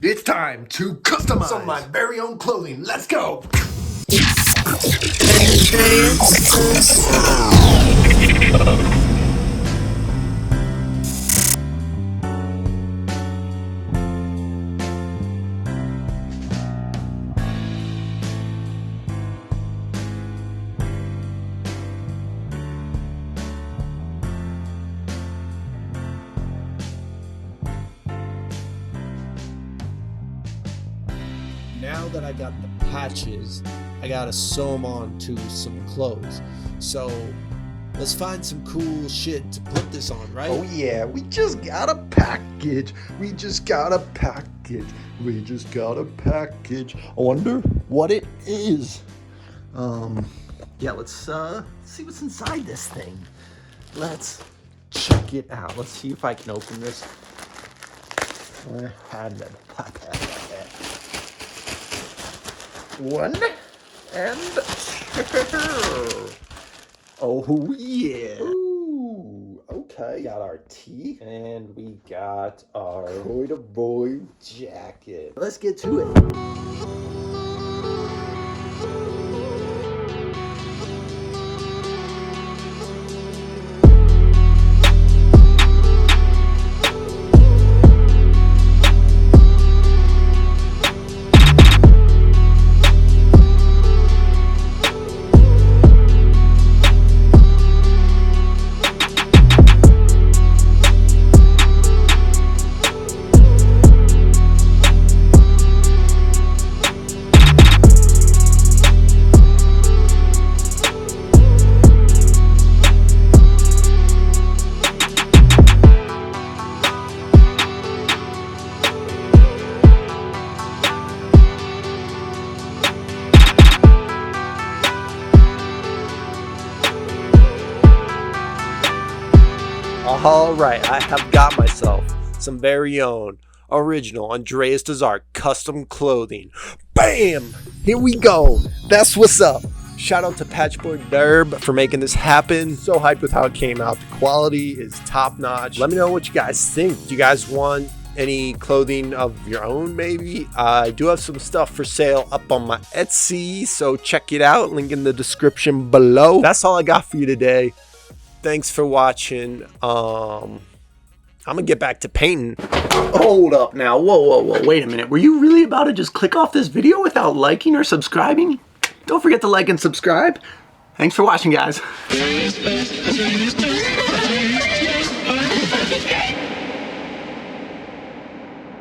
It's time to customize some of my very own clothing. Let's go! Now that I got the patches, I gotta sew them onto some clothes. So let's find some cool shit to put this on, right? Oh yeah, we just got a package. We just got a package. I wonder what it is. Yeah, let's see what's inside this thing. Let's check it out. Let's see if I can open this. One and two. Oh yeah. Ooh, okay. Got our tee and we got our boy jacket. Let's get to it. All right, I have got myself some very own original AndreasTalksArt custom clothing. Bam! Here we go. That's what's up. Shout out to Patchboy Derb for making this happen. So hyped with how it came out. The quality is top notch. Let me know what you guys think. Do you guys want any clothing of your own maybe? I do have some stuff for sale up on my Etsy, so check it out. Link in the description below. That's all I got for you today. Thanks for watching. I'm gonna get back to painting. Hold up now. Whoa. Wait a minute. Were you really about to just click off this video without liking or subscribing? Don't forget to like and subscribe. Thanks for watching, guys.